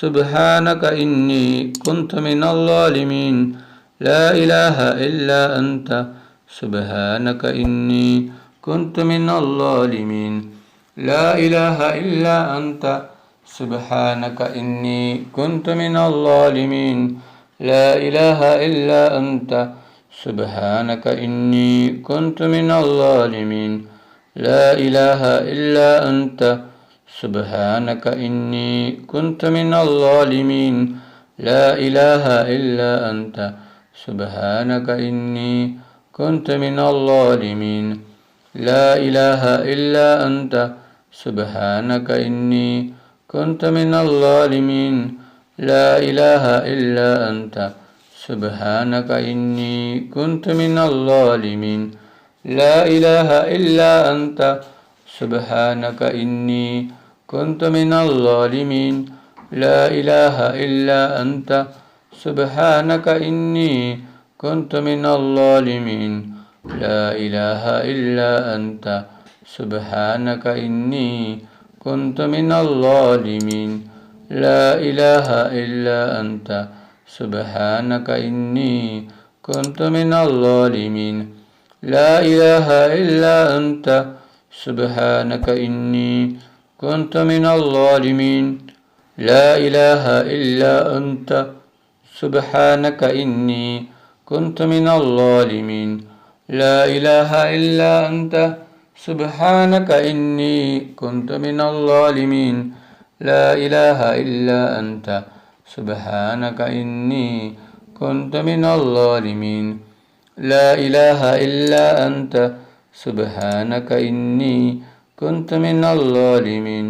سبحانك إني كنت من الظالمين لا إله إلا أنت سبحانك إني كنت من الظالمين لا إله إلا أنت سبحانك إني كنت من الظالمين لا إله إلا أنت سبحانك إني كنت من الظالمين لا إله إلا أنت سبحانك إني كنت من الظالمين لا إله إلا أنت سبحانك إني كنت من الظالمين لا إله إلا أنت سبحانك إني كنت من الظالمين لا إله إلا أنت سبحانك إني كنت من الظالمين لا إله إلا أنت سبحانك إني كنت من الظالمين لا إله إلا أنت سبحانك إني كنت من الظالمين لا إله إلا أنت سبحانك إني كنت من الظالمين لا إله إلا أنت سبحانك إني كنت من الظالمين لا إله إلا أنت سبحانك إني كنت من الظالمين لا إله إلا أنت سبحانك إني كنت من الظالمين لا إله إلا أنت سبحانك إني كنت من الظالمين لا إله إلا أنت سبحانك إني كنت من الظالمين لا إله إلا أنت سبحانك إني كنت من الظالمين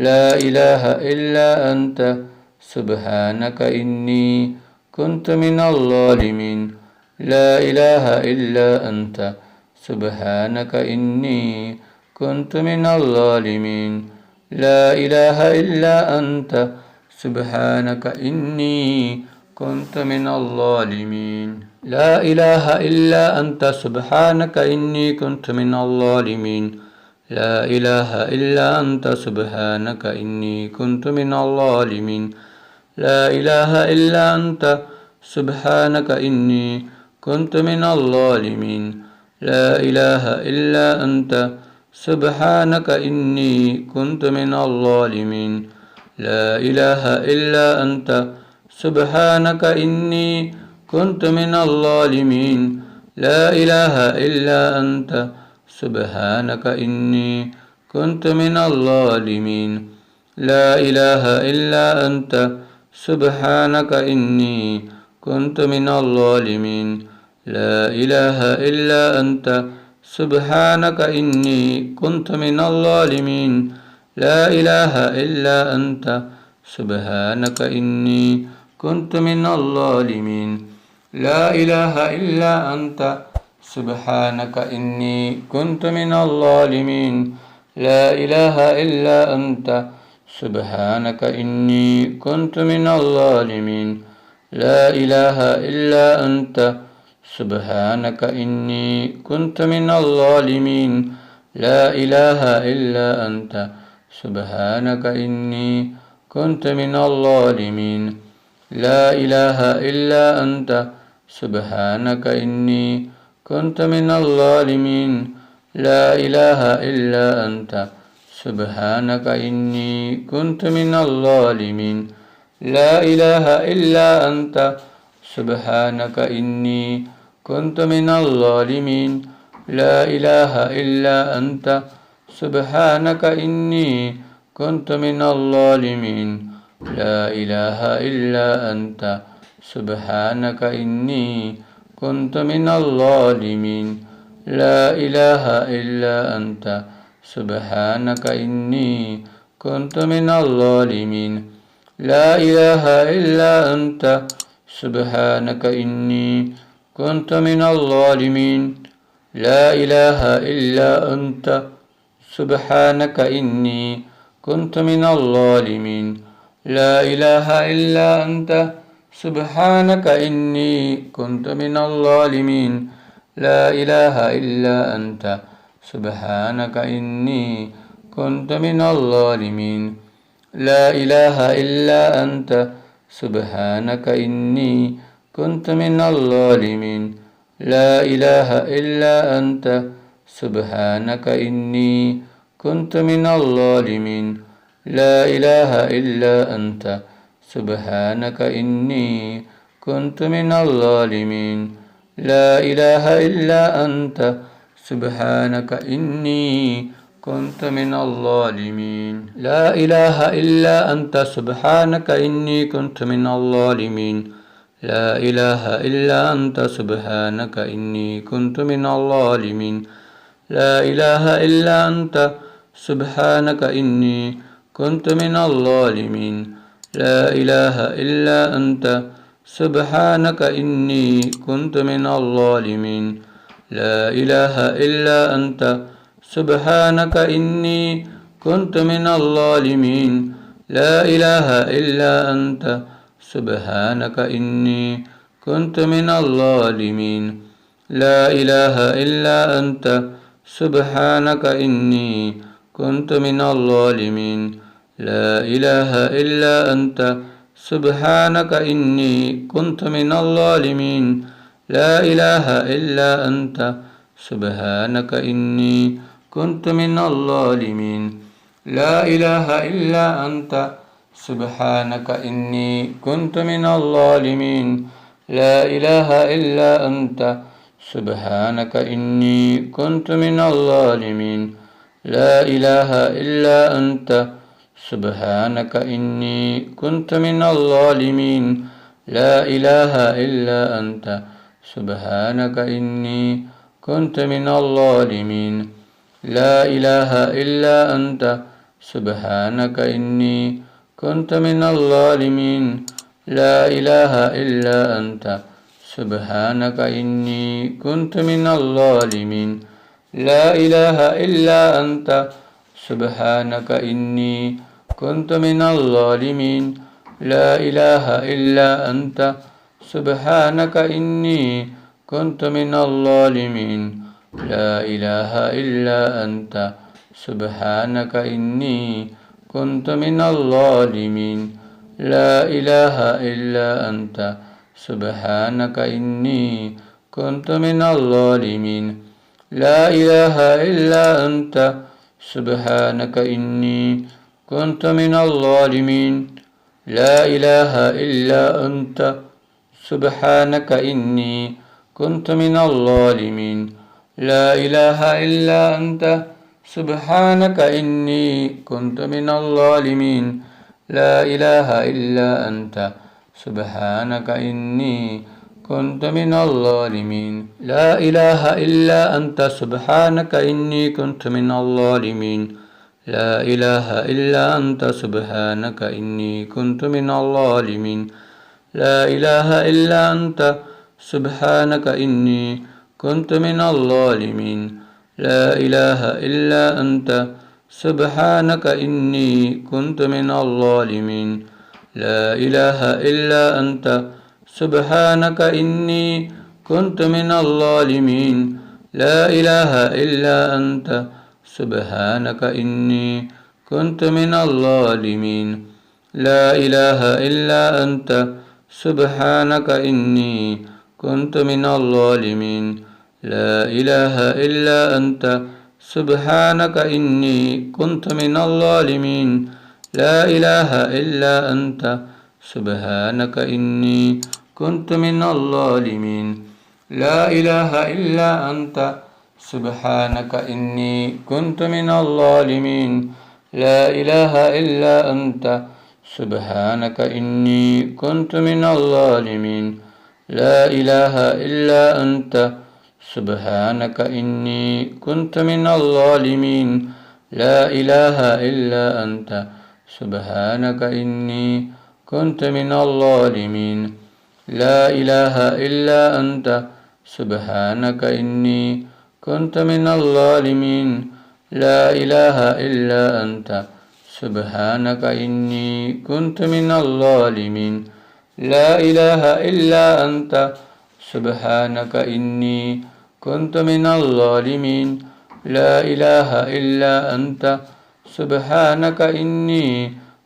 لا إله إلا أنت سبحانك إني كنت من الظالمين لا إله إلا أنت سبحانك إني كنت من الظالمين لا إله إلا أنت سبحانك إني كنت من الظالمين لا إله إلا أنت سبحانك إني كنت من الظالمين لا إله إلا أنت سبحانك إني كنت من الظالمين لا إله إلا أنت سبحانك إني كنت من الظالمين لا إله إلا أنت سبحانك إني كنت من الظالمين لا إله إلا أنت سبحانك إني كنت من الظالمين لا إله إلا أنت سبحانك إني كنت من الظالمين لا إله إلا أنت سبحانك إني كنت من الظالمين لا إله إلا أنت سبحانك إني كنت من الظالمين لا إله إلا أنت سبحانك إني كنت من الظالمين لا إله إلا أنت سبحانك إني كنت من الظالمين لا إله إلا أنت سبحانك إني كنت من الظالمين لا إله إلا أنت سبحانك إني كنت من الظالمين لا إله إلا أنت سبحانك إني كنت من الظالمين لا إله إلا أنت سبحانك إني كنت من الظالمين لا إله إلا أنت سبحانك إني كنت من الظالمين لا إله إلا أنت سبحانك إني كنت من الظالمين لا إله إلا أنت سبحانك إني كنت من الظالمين لا إله إلا أنت سبحانك إني كنت من الظالمين لا إله إلا أنت سبحانك إني كنت من الظالمين لا إله إلا أنت سبحانك إني كنت من الظالمين لا إله إلا أنت سبحانك إني كنت من الظالمين لا إله إلا أنت سبحانك إني كنت من الظالمين لا إله إلا أنت سبحانك إني كنت من الظالمين لا إله إلا أنت سبحانك إني كنت من الظالمين لا إله إلا أنت سبحانك إني كنت من الظالمين لا إله إلا أنت سبحانك إني كنت من الظالمين لا إله إلا أنت سبحانك إني كنت من الظالمين لا إله إلا أنت سبحانك إني كنت من الظالمين لا إله إلا أنت سبحانك إني كنت من الظالمين لا إله إلا أنت سبحانك إني كنت من الظالمين لا إله إلا أنت سبحانك إني كنت من الظالمين لا إله إلا أنت سبحانك إني كنت من الظالمين لا إله إلا أنت سبحانك إني كنت من الظالمين لا إله إلا أنت سبحانك إني كنت من الظالمين لا إله إلا أنت سبحانك إني كنت من الظالمين لا إله إلا أنت سبحانك إني كنت من الظالمين لا إله إلا أنت سبحانك إني كنت من الظالمين لا إله إلا أنت سبحانك إني كنت من الظالمين لا إله إلا أنت سبحانك إني كنت من الظالمين لا إله إلا أنت سبحانك إني كنت من الظالمين لا إله إلا أنت سبحانك إني كنت من الظالمين لا إله إلا أنت سبحانك إني كنت من الظالمين لا إله إلا أنت سبحانك إني كنت من الظالمين لا إله إلا أنت سبحانك إني كنت من الظالمين لا إله إلا أنت سبحانك إني كنت من الظالمين لا إله إلا أنت سبحانك إني كنت من الظالمين لا إله إلا أنت سبحانك إني كنت من الظالمين لا إله إلا أنت سبحانك إني كنت من الظالمين لا إله إلا أنت سبحانك إني كنت من الظالمين لا إله إلا أنت سبحانك إني كنت من الظالمين لا إله إلا أنت سبحانك إني كنت من الظالمين لا إله إلا أنت سبحانك إني كنت من الظالمين لا إله إلا أنت سبحانك إني كنت من الظالمين لا إله إلا أنت سبحانك إني كنت من الظالمين لا إله إلا أنت سبحانك إني كنت من الظالمين لا إله إلا أنت سبحانك إني كنت من الظالمين لا إله إلا أنت سبحانك إني كنت من الظالمين لا إله إلا أنت سبحانك إني كنت من الظالمين لا إله إلا أنت سبحانك إني كنت من الظالمين لا إله إلا أنت سبحانك إني كنت من الظالمين لا إله إلا أنت سبحانك إني كنت من الظالمين لا إله إلا أنت سبحانك إني كنت من الظالمين لا إله إلا أنت سبحانك إني كنت من الظالمين لا إله إلا أنت سبحانك إني كنت من الظالمين لا إله إلا أنت سبحانك إني كنت من الظالمين لا إله إلا أنت سبحانك إني كنت من الظالمين لا إله إلا أنت سبحانك إني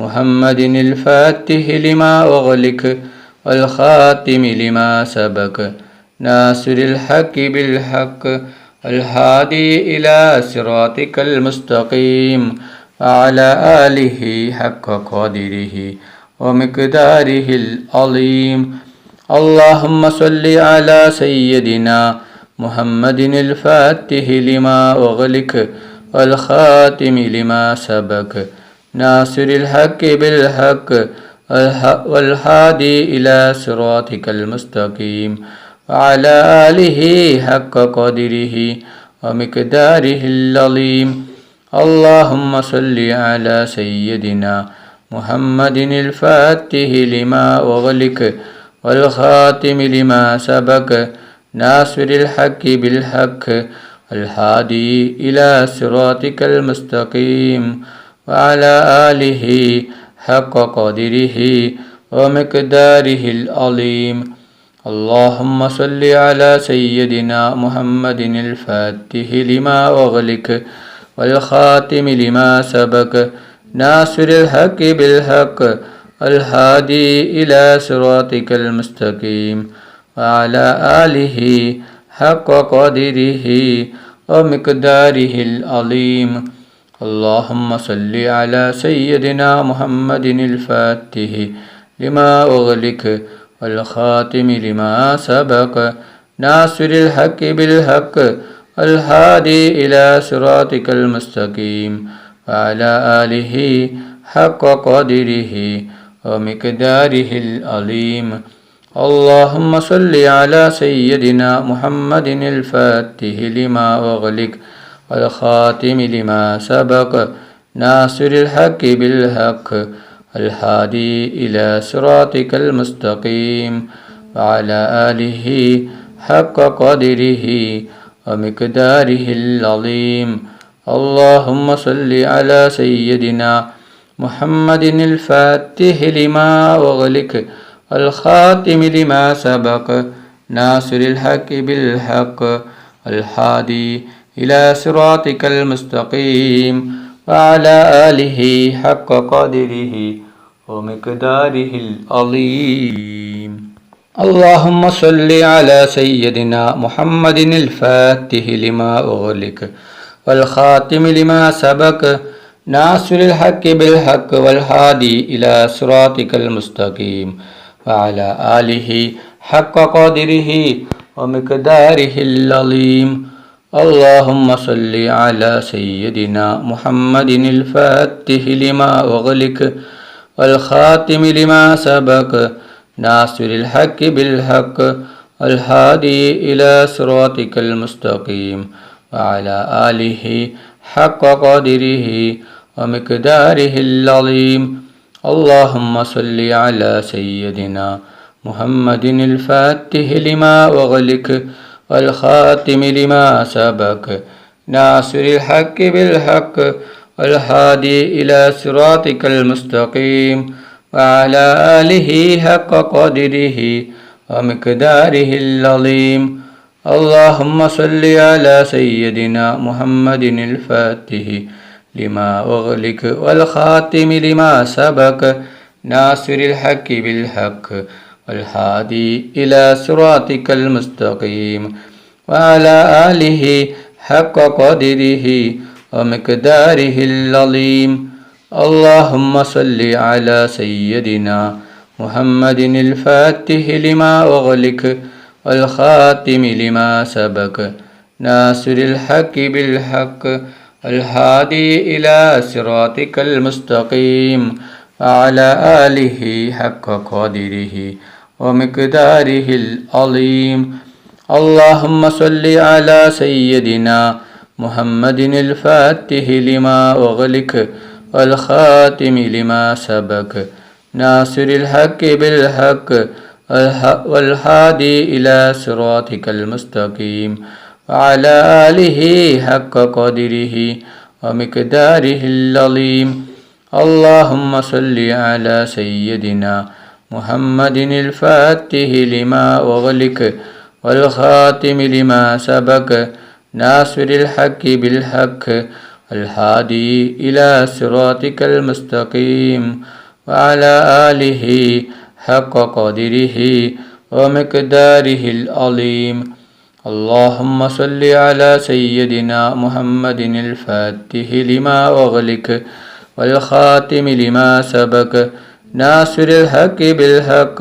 محمد الفاتح لما أغلق والخاتم لما سبق ناصر الحق بالحق الهادي إلى صراطك المستقيم وعلى آله حق قدره ومقداره العظيم. اللهم صل على سيدنا محمد الفاتح لما أغلق والخاتم لما سبق ناصر الحق بالحق والهادي إلى صراطك المستقيم وعلى آله حق قدره ومقداره العظيم. اللهم صل على سيدنا محمد الفاتح لما أغلق والخاتم لما سبق ناصر الحق بالحق الهادي إلى صراطك المستقيم وعلى آله حق قدره ومقداره العظيم. اللهم صل على سيدنا محمد الفاتح لما أغلق والخاتم لما سبق ناصر الحق بالحق الهادي إلى صراطك المستقيم وعلى آله حق قدره ومقداره العظيم. اللهم صل على سيدنا محمد الفاتح لما أغلق والخاتم لما سبق ناصر الحق بالحق الهادي إلى صراطك المستقيم وعلى آله حق قدره ومقداره العظيم. اللهم صل على سيدنا محمد الفاتح لما أغلق والخاتم لما سبق ناصر الحق بالحق الهادي إلى صراطك المستقيم وعلى آله حق قدره ومقداره العظيم. اللهم صل على سيدنا محمد الفاتح لما أغلق والخاتم لما سبق ناصر الحق بالحق الهادي إلى صراطك المستقيم وعلى آله حق قدره ومقداره العظيم. اللهم صل على سيدنا محمد الفاتح لما أغلق والخاتم لما سبق ناصر الحق بالحق والهادي إلى صراطك المستقيم وعلى آله حق قدره ومقداره العظيم. اللهم صل على سيدنا محمد الفاتح لما أغلق والخاتم لما سبق ناصر الحق بالحق الهادي إلى صراطك المستقيم وعلى آله حق قدره ومقداره العظيم. اللهم صل على سيدنا محمد الفاتح لما أغلق والخاتم لما سبق ناصر الحق بالحق والهادي إلى صراطك المستقيم وعلى آله حق قدره ومقداره العظيم. اللهم صل على سيدنا محمد الفاتح لما أغلق والخاتم لما سبق ناصر الحق بالحق والهادي إلى صراطك المستقيم وعلى آله حق قدره ومقداره العظيم. اللهم صل على سيدنا محمد الفاتح لما أغلق والخاتم لما سبق ناصر الحق بالحق الهادي إلى صراطك المستقيم وعلى آله حق قدره ومقداره العظيم. اللهم صل على سيدنا محمد الفاتح لما أغلق والخاتم لما سبق ناصر الحق بالحق والهادي إلى صراطك المستقيم وعلى آله حق قدره ومقداره العظيم. اللهم صل على سيدنا محمد الفاتح لما أغلق والخاتم لما سبق ناصر الحق بالحق الهادي إلى صراطك المستقيم وعلى آله حق قدره ومقداره العظيم. اللهم صل على سيدنا محمد الفاتح لما أغلق والخاتم لما سبق ناصر الحق بالحق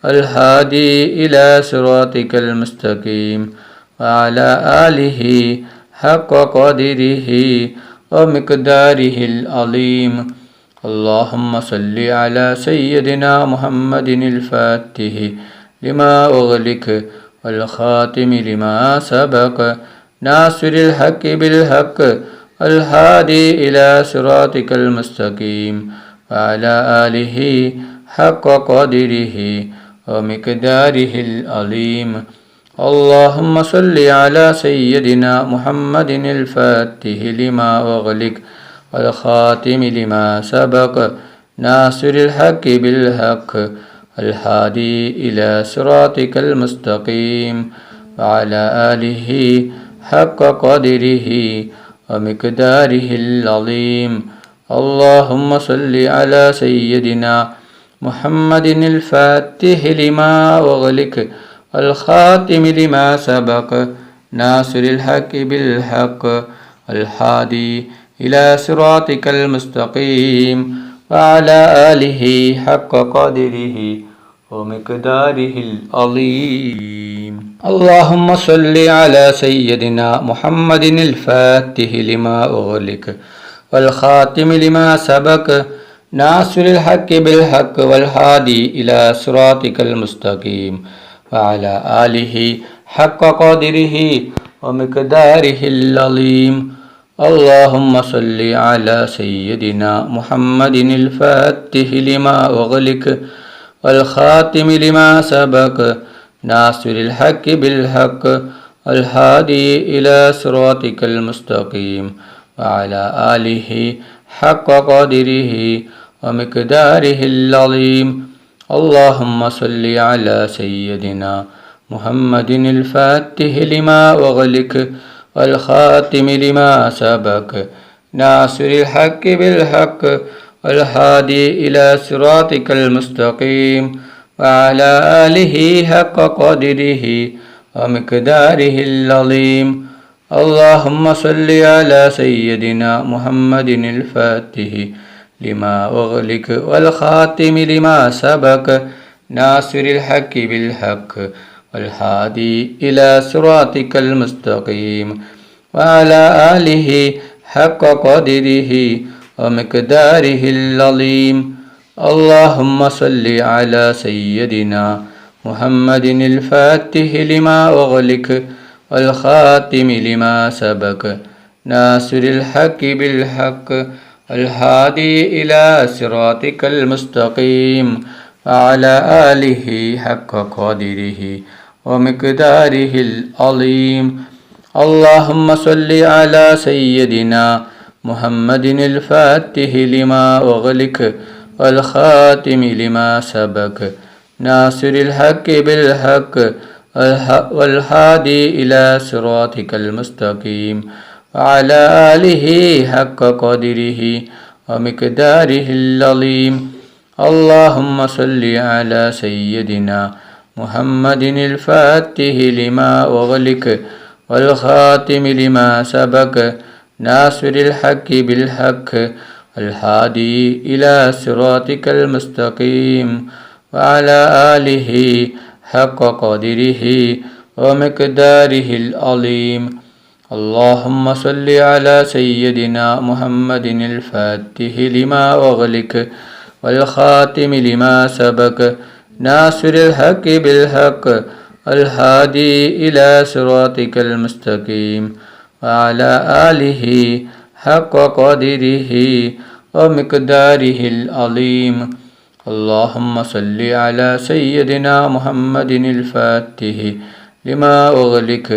الهادي إلى صراطك المستقيم وعلى آله حق قدره ومقداره العظيم. اللهم صل على سيدنا محمد الفاتح لما أغلق والخاتم لما سبق ناصر الحق بالحق الهادي إلى صراطك المستقيم وعلى آله حق قدره ومقداره العظيم. اللهم صل على سيدنا محمد الفاتح لما أغلق والخاتم لما سبق ناصر الحق بالحق الهادي إلى صراطك المستقيم وعلى آله حق قدره ومقداره العظيم. اللهم صل على سيدنا محمد الفاتح لما أغلق والخاتم لما سبق ناصر الحق بالحق الهادي إلى صراطك المستقيم وعلى آله حق قدره ومقداره العظيم. اللهم صل على سيدنا محمد الفاتح لما أغلق والخاتم لما سبق ناصر الحق بالحق والهادي إلى صراطك المستقيم وعلى آله حق قدره ومقداره العظيم. اللهم صل على سيدنا محمد الفاتح لما أغلق والخاتم لما سبق ناصر الحق بالحق الهادي إلى صراطك المستقيم وعلى آله حق قدره ومقداره العظيم. اللهم صل على سيدنا محمد الفاتح لما أغلق والخاتم لما سبق ناصر الحق بالحق والهادي إلى صراطك المستقيم وعلى آله حق قدره ومقداره العظيم. اللهم صل على سيدنا محمد الفاتح لما أغلق والخاتم لما سبق ناصر الحق بالحق والهادي إلى صراطك المستقيم وعلى آله حق قدره ومقداره العظيم. اللهم صل على سيدنا محمد الفاتح لما أغلق والخاتم لما سبق ناصر الحق بالحق الهادي إلى صراطك المستقيم وعلى آله حق قدره ومقداره العظيم. اللهم صل على سيدنا محمد الفاتح لما أغلق والخاتم لما سبق ناصر الحق بالحق والهادي إلى صراطك المستقيم وعلى آله حق قدره ومقداره العظيم. اللهم صل على سيدنا محمد الفاتح لما أغلق والخاتم لما سبق ناصر الحق بالحق الهادي إلى صراطك المستقيم وعلى آله حق قدره ومقداره العظيم. اللهم صل على سيدنا محمد الفاتح لما أغلق والخاتم لما سبق ناصر الحق بالحق الهادي إلى صراطك المستقيم وعلى آله حق قدره ومقداره العظيم. اللهم صل على سيدنا محمد الفاتح لما أغلق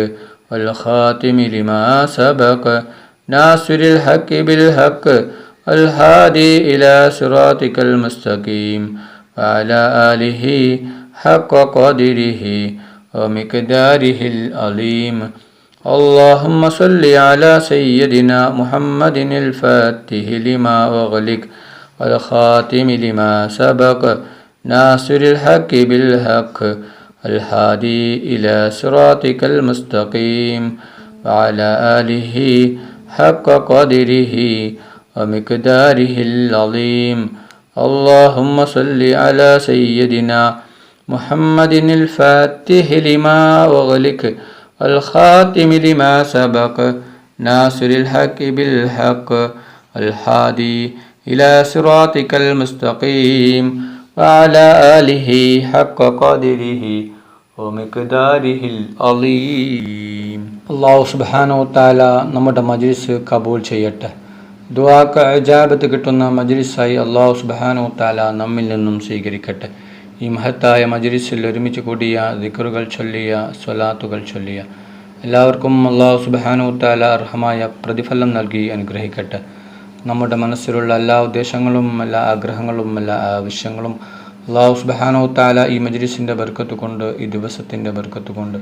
والخاتم لما سبق ناصر الحق بالحق الهادي إلى صراطك المستقيم وعلى آله حق قدره ومقداره العظيم. اللهم صل على سيدنا محمد الفاتح لما أغلق والخاتم لما سبق ناصر الحق بالحق الهادي إلى صراطك المستقيم وعلى آله حق قدره ومقداره العظيم. اللهم صل على سيدنا محمد الفاتح لما أغلق الخاتم لما سبق ناصر الحق بالحق الهادي إلى صراطك المستقيم وعلى آله حق قدره ومقداره العظيم. അല്ലാഹു സുബ്ഹാനഹു തആല നമ്മുടെ മജ്ലിസ് കബൂൽ ചെയ്യട്ടെ. ദുആക്ക് ഇജാബത്ത് കിട്ടുന്ന മജ്ലിസായി അല്ലാഹു സുബ്ഹാനഹു തആല നമ്മിൽ നിന്നും സ്വീകരിക്കട്ടെ. ഈ മഹത്തായ മജ്ലിസിൽ ഒരുമിച്ച് കൂടിയ ദിക്റുകൾ ചൊല്ലിയ സ്വലാത്തുകൾ ചൊല്ലിയ എല്ലാവർക്കും അല്ലാഹു സുബ്ഹാനഹു തആല അർഹമായ പ്രതിഫലം നൽകി അനുഗ്രഹിക്കട്ടെ. നമ്മുടെ മനസ്സിലുള്ള എല്ലാ ഉദ്ദേശങ്ങളും എല്ലാ ആഗ്രഹങ്ങളും എല്ലാ ആവശ്യങ്ങളും അല്ലാഹു സുബ്ഹാനഹു തആല ഈ മജ്ലിസിൻ്റെ ബർക്കത്ത് കൊണ്ട്, ഈ ദിവസത്തിൻ്റെ ബർക്കത്ത് കൊണ്ട്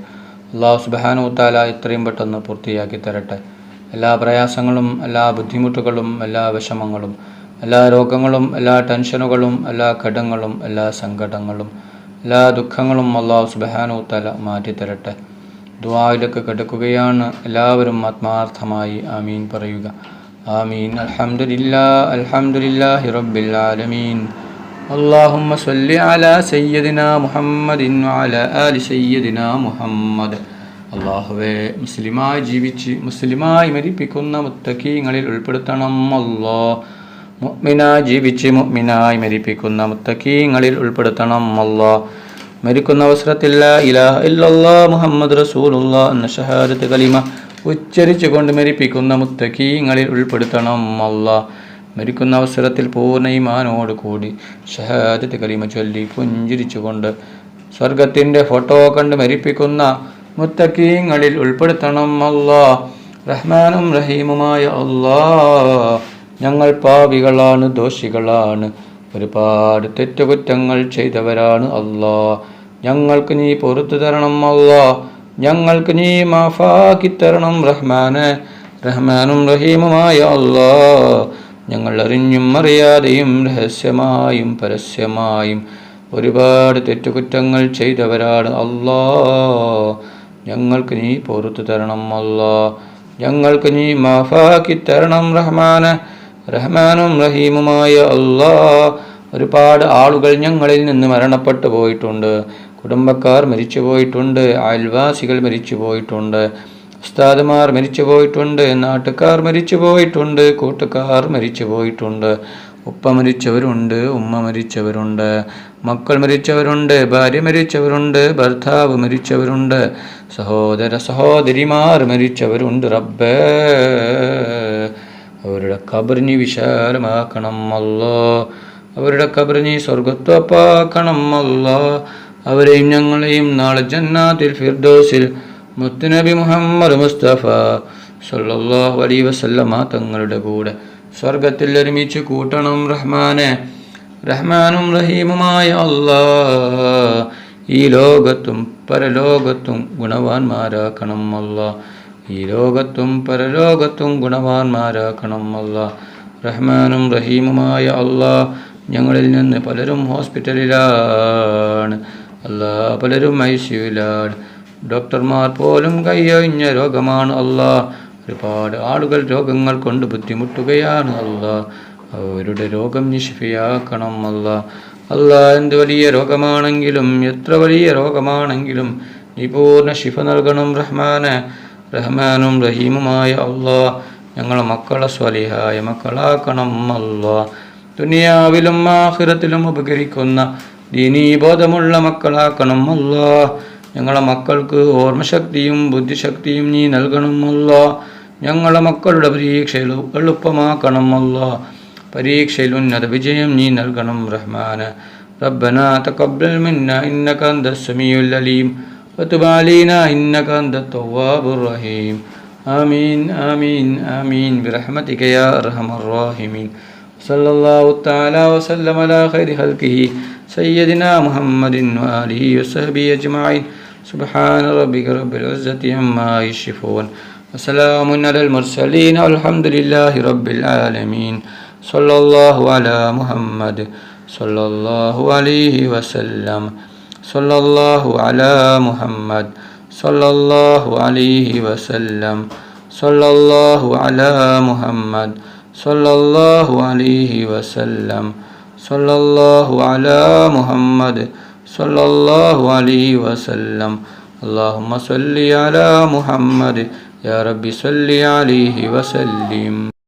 അല്ലാഹു സുബ്ഹാനഹു തആല എത്രയും പെട്ടെന്ന് പൂർത്തിയാക്കി തരട്ടെ. എല്ലാ പ്രയാസങ്ങളും എല്ലാ ബുദ്ധിമുട്ടുകളും എല്ലാ വിഷമങ്ങളും എല്ലാ രോഗങ്ങളും എല്ലാ ടെൻഷനുകളും എല്ലാ കടങ്ങളും എല്ലാ സങ്കടങ്ങളും എല്ലാ ദുഃഖങ്ങളും അല്ലാഹു സുബ്ഹാനഹു തആല മാറ്റിത്തരട്ടെ. ദുആയിലേക്ക് കിടക്കുകയാണ്. എല്ലാവരും ആത്മാർത്ഥമായി ആമീൻ പറയുക. ആമീൻ. അൽഹംദുലില്ലാഹി റബ്ബിൽ ആലമീൻ. അല്ലാഹുമ്മ സ്വല്ലി അലാ സയ്യിദിനാ മുഹമ്മദിൻ വഅലാ ആലി സയ്യിദിനാ മുഹമ്മദ്. അല്ലാഹുവേ, മുസ്ലിമായി ജീവിച്ച് മുസ്ലിമായി മരിപ്പിക്കുന്ന മുത്തഖീങ്ങളിൽ ഉൾപ്പെടുത്തണം അല്ലാഹ്. മുഅ്മിനായി ജീവിച്ച് മുഅ്മിനായി മരിപ്പിക്കുന്ന മുത്തഖീങ്ങളിൽ ഉൾപ്പെടുത്തണം അല്ലാഹ്. മരിക്കുന്ന അവസരത്തിൽ ലാ ഇലാഹ ഇല്ലല്ലാഹ് മുഹമ്മദ് റസൂലുള്ളാഹ് എന്ന ഷഹാദത്ത് കലിമ ഉച്ചരിച്ചുകൊണ്ട് മരിപ്പിക്കുന്ന മുത്തഖീങ്ങളിൽ ഉൾപ്പെടുത്തണം അല്ലാഹ്. മരിക്കുന്ന അവസരത്തിൽ പൂർണ്ണ ഈമാനോട് കൂടി ഷഹാദത്ത് കലിമ ചൊല്ലി പുഞ്ചിരിച്ചുകൊണ്ട് സ്വർഗത്തിൻ്റെ ഫോട്ടോ കണ്ട് മരിപ്പിക്കുന്ന മുത്തഖീങ്ങളിൽ ഉൾപ്പെടുത്തണം അല്ലാഹ്. റഹ്മാനും റഹീമുമായ അല്ലാഹ്, ഞങ്ങൾ പാപികളാണ്, ദോഷികളാണ്, ഒരുപാട് തെറ്റുകുറ്റങ്ങൾ ചെയ്തവരാണ് അല്ലാഹ്. ഞങ്ങൾക്ക് നീ പൊറുത്തു തരണം അല്ലാഹ്. ഞങ്ങൾക്ക് നീ മാഫാക്കി തരണം റഹ്മാനെ. റഹ്മാനും റഹീമുമായ അല്ലാഹ്, ഞങ്ങൾ അറിഞ്ഞും അറിയാതെയും രഹസ്യമായും പരസ്യമായും ഒരുപാട് തെറ്റുകുറ്റങ്ങൾ ചെയ്തവരാണ് അല്ലാഹ്. ഞങ്ങൾക്ക് നീ പൊറുത്തു തരണം അല്ലാഹ്. ഞങ്ങൾക്ക് നീ മാഫാക്കി തരണം റഹ്മാനെ. റഹ്മാനും റഹീമുമായ അല്ലാഹ്, ഒരുപാട് ആളുകൾ ഞങ്ങളിൽ നിന്ന് മരണപ്പെട്ടു പോയിട്ടുണ്ട്. കുടുംബക്കാർ മരിച്ചു പോയിട്ടുണ്ട്, അയൽവാസികൾ മരിച്ചു പോയിട്ടുണ്ട്, ഉസ്താദുമാർ മരിച്ചു പോയിട്ടുണ്ട്, നാട്ടുകാർ മരിച്ചു പോയിട്ടുണ്ട്, കൂട്ടുകാർ മരിച്ചു പോയിട്ടുണ്ട്. ഉപ്പ മരിച്ചവരുണ്ട്, ഉമ്മ മരിച്ചവരുണ്ട്, മക്കൾ മരിച്ചവരുണ്ട്, ഭാര്യ മരിച്ചവരുണ്ട്, ഭർത്താവ് മരിച്ചവരുണ്ട്, സഹോദര സഹോദരിമാർ മരിച്ചവരുണ്ട്. റബ്ബേ, അവരുടെ ഖബറിനെ വിശാലമാക്കണം അല്ലാഹ്. അവരുടെ ഖബറിനെ സ്വർഗ്ഗത്തോപ്പാക്കണം അല്ലാഹ്. അവരെയും ഞങ്ങളെയും നാളെ ജന്നാത്തുൽ ഫിർദൗസിൽ മുത്തുനബി മുഹമ്മദ് മുസ്തഫ സല്ലല്ലാഹു അലൈഹി വസല്ലമ തങ്ങളുടെ കൂടെ സ്വർഗത്തിൽ ഒരുമിച്ച് കൂട്ടണം റഹ്മാനെ. റഹ്മാനും റഹീമുമായ അല്ലാഹ്, ഈ ലോകത്തും പരലോകത്തും ഗുണവാന്മാരാക്കണം അല്ലാഹ്. ഈ ലോകത്തും പരലോകത്തും ഗുണവാന്മാരാക്കണം അല്ലാഹ്. റഹ്മാനും റഹീമുമായ അല്ലാഹ്, ഞങ്ങളിൽ നിന്ന് പലരും ഹോസ്പിറ്റലിലാണ് അല്ലാഹ്, പലരും ICUവിലാണ്. ഡോക്ടർമാർ പോലും കൈയൊഴിഞ്ഞ രോഗമാണ് അല്ലാഹ്. ഒരുപാട് ആളുകൾ രോഗങ്ങൾ കൊണ്ട് ബുദ്ധിമുട്ടുകയാണ് അല്ലാഹ്. അവരുടെ രോഗം നീ ശിഫയാക്കണം അല്ലാഹ്. അല്ലാഹ്, എന്ത് വലിയ രോഗമാണെങ്കിലും എത്ര വലിയ രോഗമാണെങ്കിലും നീ പൂർണ്ണ ശിഫ നൽകണം റഹ്മാനെ. റഹ്മാനും റഹീമുമായ അല്ലാഹ്, ഞങ്ങളെ മക്കളെ സ്വലിഹായ മക്കളാക്കണം അല്ലാഹ്. ദുനിയാവിലും ആഖിറത്തിലും ഉപകരിക്കുന്ന ദീനീബോധമുള്ള മക്കളാക്കണം അല്ലാഹ്. ഞങ്ങളെ മക്കൾക്ക് ഓർമ്മശക്തിയും ബുദ്ധിശക്തിയും നീ നൽകണം അല്ലാഹ്. ഞങ്ങളെ മക്കളുടെ പരീക്ഷയിൽ എളുപ്പമാക്കണം അല്ലാഹ്. പരീക്ഷയിൽ ഉന്നത വിജയം നീ നൽകണം റഹ്മാനെ. റബ്ബനാ തഖബ്ബൽ മിന്നാ ഇന്നക അൻതസ് സമീഉൽ അലീം വതുബ് അലൈനാ ഇന്നക അൻതത് തവ്വാബുർ റഹീം. ആമീൻ ആമീൻ ആമീൻ ബിറഹ്മതിക യാ അർഹമർ റഹീമീൻ. സല്ലല്ലാഹു തആല വസല്ലമ അലാ ഖൈരി ഖൽഖിഹി സയ്യിദിനാ മുഹമ്മദിൻ വആലിഹി വസഹ്ബിഹി അജ്മഈൻ. سبحان ربك رب العزة عما يصفون وسلام على المرسلين والحمد لله رب العالمين صلى الله على محمد صلى الله عليه وسلم صلى الله على محمد صلى الله عليه وسلم صلى الله على محمد صلى الله عليه وسلم صلى الله على محمد صلى الله عليه وسلم اللهم صل على محمد يا رب صل عليه وسلم.